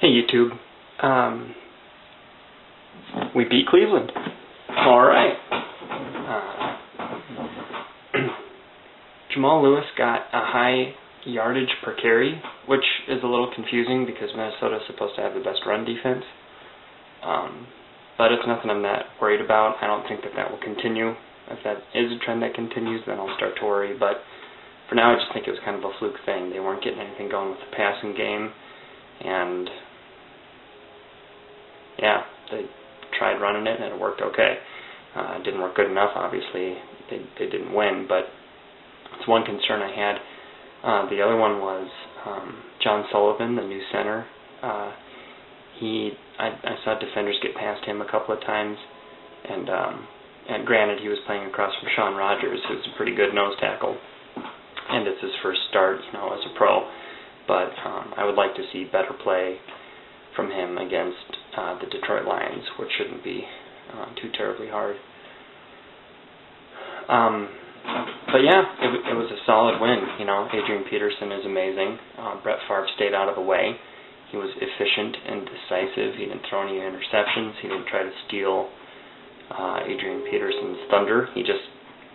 Hey YouTube, we beat Cleveland. Alright. Jamal Lewis got a high yardage per carry, which is a little confusing because Minnesota is supposed to have the best run defense. But it's nothing I'm that worried about. I don't think that will continue. If that is a trend that continues, then I'll start to worry. But for now, I just think it was kind of a fluke thing. They weren't getting anything going with the passing game. And yeah, they tried running it and it worked okay. It didn't work good enough, obviously. They didn't win, but it's one concern I had. The other one was John Sullivan, the new center. I saw defenders get past him a couple of times, and granted, he was playing across from Sean Rogers, who's a pretty good nose tackle, and it's his first start, as a pro. But I would like to see better play from him against the Detroit Lions, which shouldn't be too terribly hard. But yeah, it was a solid win. Adrian Peterson is amazing. Brett Favre stayed out of the way. He was efficient and decisive. He didn't throw any interceptions. He didn't try to steal Adrian Peterson's thunder. He just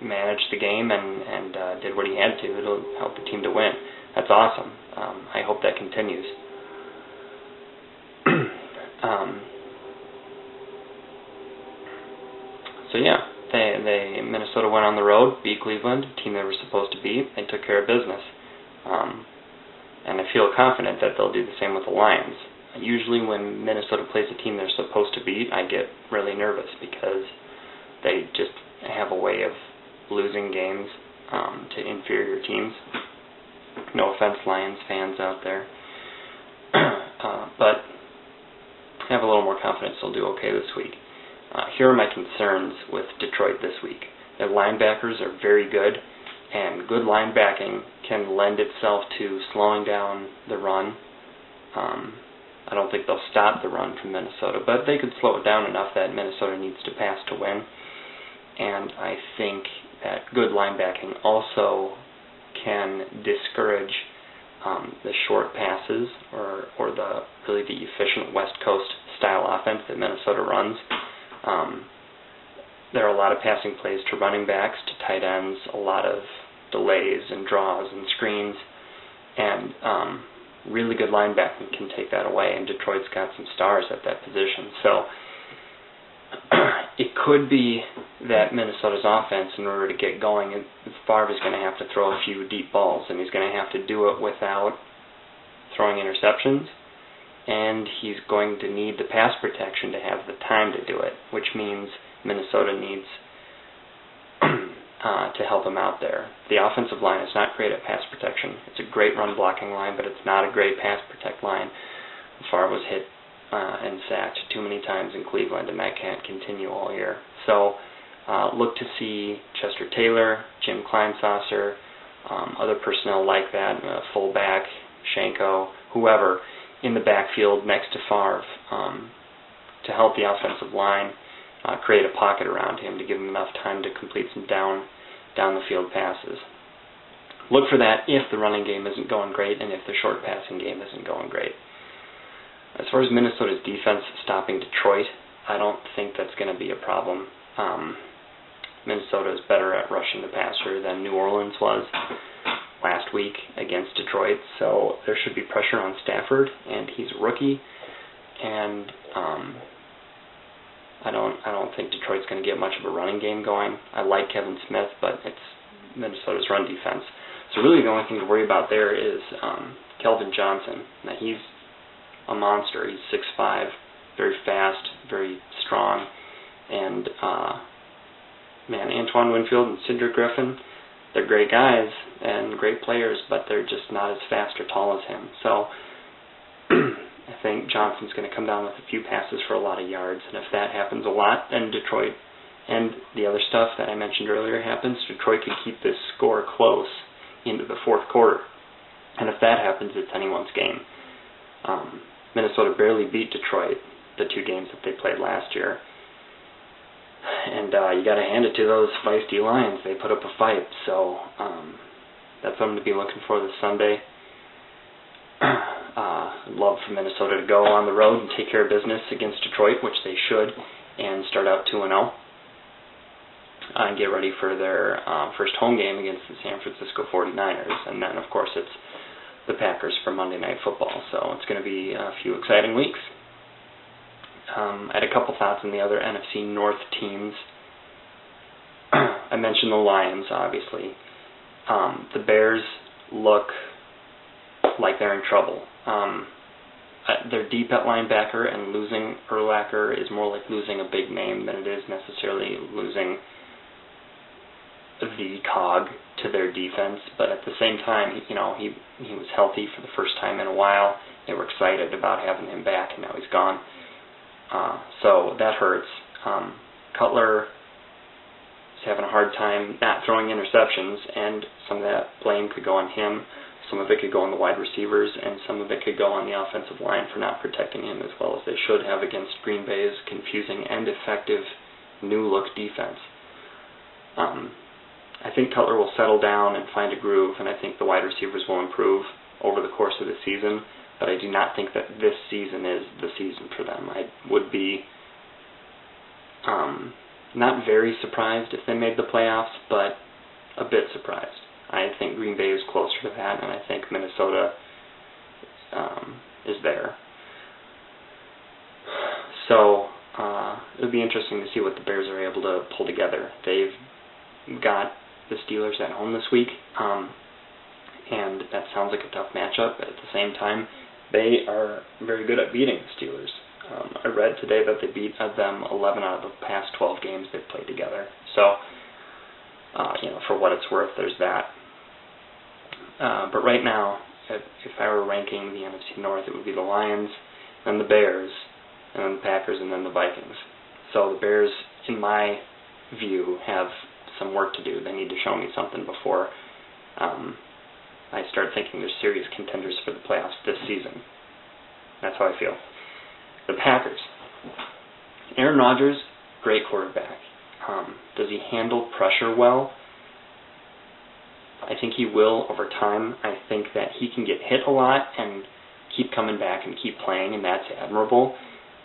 managed the game and did what he had to. It'll help the team to win. That's awesome. I hope that continues. So yeah, Minnesota went on the road, beat Cleveland, a team they were supposed to beat. They took care of business. And I feel confident that they'll do the same with the Lions. Usually when Minnesota plays a team they're supposed to beat, I get really nervous because they just have a way of losing games to inferior teams. No offense, Lions fans out there. But I have a little more confidence they'll do okay this week. Here are my concerns with Detroit this week. Their linebackers are very good, and good linebacking can lend itself to slowing down the run. I don't think they'll stop the run from Minnesota, but they could slow it down enough that Minnesota needs to pass to win. And I think that good linebacking also can discourage the short passes or the really the efficient West Coast style offense that Minnesota runs. There are a lot of passing plays to running backs, to tight ends, a lot of delays and draws and screens, and really good linebacking can take that away, and Detroit's got some stars at that position. So it could be that Minnesota's offense, in order to get going, Favre is going to have to throw a few deep balls, and he's going to have to do it without throwing interceptions, and he's going to need the pass protection to have the time to do it, which means Minnesota needs to help him out there. The offensive line is not great at pass protection. It's a great run blocking line, but it's not a great pass protect line. Favre was hit and sacked too many times in Cleveland, and that can't continue all year. So look to see Chester Taylor, Jim Kleinsasser, other personnel like that, fullback, Shanko, whoever, in the backfield next to Favre to help the offensive line create a pocket around him to give him enough time to complete some down the field passes. Look for that if the running game isn't going great and if the short passing game isn't going great. As far as Minnesota's defense stopping Detroit, I don't think that's going to be a problem. Minnesota is better at rushing the passer than New Orleans was last week against Detroit, so there should be pressure on Stafford, and he's a rookie, and I don't think Detroit's going to get much of a running game going. I like Kevin Smith, but it's Minnesota's run defense. So really the only thing to worry about there is Kelvin Johnson. Now he's a monster. He's 6'5", very fast, very strong, and Antoine Winfield and Cedric Griffin, they're great guys and great players, but they're just not as fast or tall as him. So I think Johnson's going to come down with a few passes for a lot of yards, and if that happens a lot, then Detroit and the other stuff that I mentioned earlier happens, Detroit can keep this score close into the fourth quarter. And if that happens, it's anyone's game. Minnesota barely beat Detroit the two games that they played last year. And you got to hand it to those feisty Lions. They put up a fight, so that's something to be looking for this Sunday. I'd love for Minnesota to go on the road and take care of business against Detroit, which they should, and start out 2-0. And get ready for their first home game against the San Francisco 49ers. And then, of course, it's the Packers for Monday Night Football. So it's going to be a few exciting weeks. I had a couple thoughts on the other NFC North teams. I mentioned the Lions, obviously. The Bears look like they're in trouble. They're deep at linebacker, and losing Urlacher is more like losing a big name than it is necessarily losing the cog to their defense. But at the same time, he was healthy for the first time in a while. They were excited about having him back, and now he's gone. So that hurts. Cutler is having a hard time not throwing interceptions, and some of that blame could go on him. Some of it could go on the wide receivers, and some of it could go on the offensive line for not protecting him as well as they should have against Green Bay's confusing and effective new-look defense. I think Cutler will settle down and find a groove, and I think the wide receivers will improve over the course of the season, but I do not think that this season is the season for them. I would be not very surprised if they made the playoffs, but a bit surprised. I think Green Bay is closer to that, and I think Minnesota is there. So it'll be interesting to see what the Bears are able to pull together. They've got the Steelers at home this week, and that sounds like a tough matchup, but at the same time, they are very good at beating the Steelers. I read today that they beat them 11 out of the past 12 games they've played together. So, for what it's worth, there's that. But right now, if I were ranking the NFC North, it would be the Lions, then the Bears, and then the Packers, and then the Vikings. So the Bears, in my view, have some work to do. They need to show me something before I start thinking they're serious contenders for the playoffs this season. That's how I feel. The Packers. Aaron Rodgers, great quarterback. Does he handle pressure well? I think he will over time. I think that he can get hit a lot and keep coming back and keep playing, and that's admirable.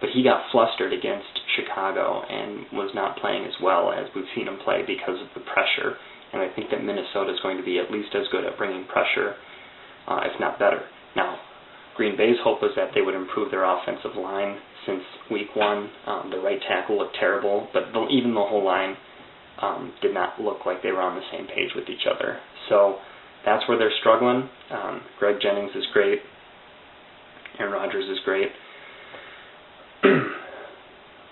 But he got flustered against Chicago and was not playing as well as we've seen him play because of the pressure. And I think that Minnesota is going to be at least as good at bringing pressure, if not better. Now, Green Bay's hope was that they would improve their offensive line since week one. The right tackle looked terrible, but even the whole line did not look like they were on the same page with each other. So that's where they're struggling. Greg Jennings is great. Aaron Rodgers is great.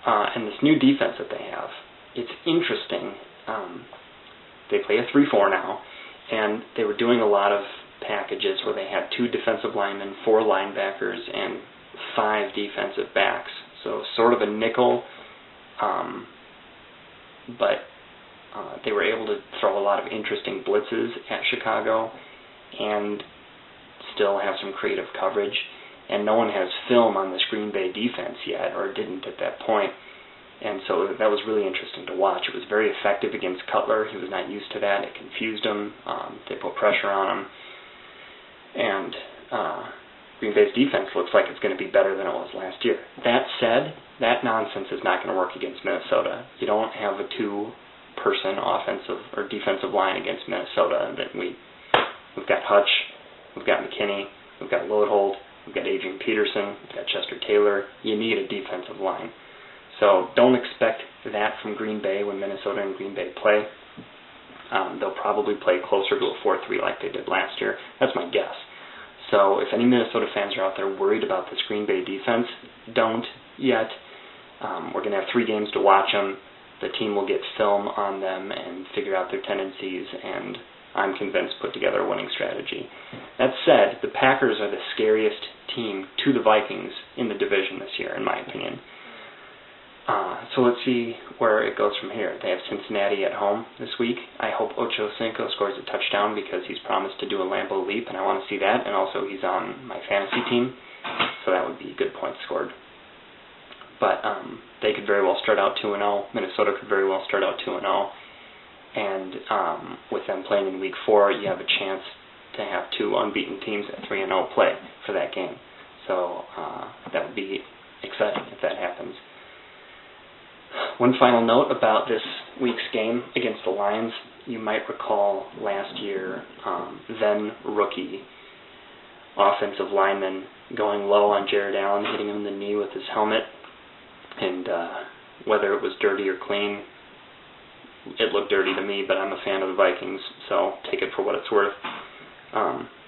And this new defense that they have, it's interesting. They play a 3-4 now, and they were doing a lot of packages where they had 2 defensive linemen, 4 linebackers, and 5 defensive backs. So sort of a nickel, but they were able to throw a lot of interesting blitzes at Chicago and still have some creative coverage. And no one has film on this Green Bay defense yet, or didn't at that point. And so that was really interesting to watch. It was very effective against Cutler. He was not used to that. It confused him. They put pressure on him. And Green Bay's defense looks like it's going to be better than it was last year. That said, that nonsense is not going to work against Minnesota. You don't have a 2-person offensive or defensive line against Minnesota. We've got Hutch, we've got McKinney, we've got Lodehold, we've got Adrian Peterson, we've got Chester Taylor. You need a defensive line. So don't expect that from Green Bay when Minnesota and Green Bay play. They'll probably play closer to a 4-3 like they did last year. That's my guess. So if any Minnesota fans are out there worried about this Green Bay defense, don't yet. We're going to have 3 games to watch them. The team will get film on them and figure out their tendencies, and I'm convinced put together a winning strategy. That said, the Packers are the scariest team to the Vikings in the division this year, in my opinion. So let's see where it goes from here. They have Cincinnati at home this week. I hope Ocho Cinco scores a touchdown because he's promised to do a Lambeau leap, and I want to see that. And also he's on my fantasy team, so that would be good points scored. But they could very well start out 2-0. Minnesota could very well start out 2-0. And with them playing in Week 4, you have a chance to have 2 unbeaten teams at 3-0 play for that game. So that would be exciting if that happens. One final note about this week's game against the Lions. You might recall last year, then rookie offensive lineman going low on Jared Allen, hitting him in the knee with his helmet, and whether it was dirty or clean, it looked dirty to me, but I'm a fan of the Vikings, so take it for what it's worth.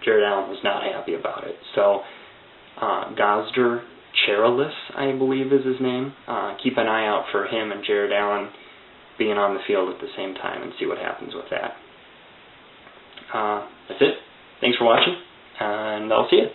Jared Allen was not happy about it. So Gosder Cherilis, I believe is his name. Keep an eye out for him and Jared Allen being on the field at the same time and see what happens with that. That's it. Thanks for watching, and I'll see you.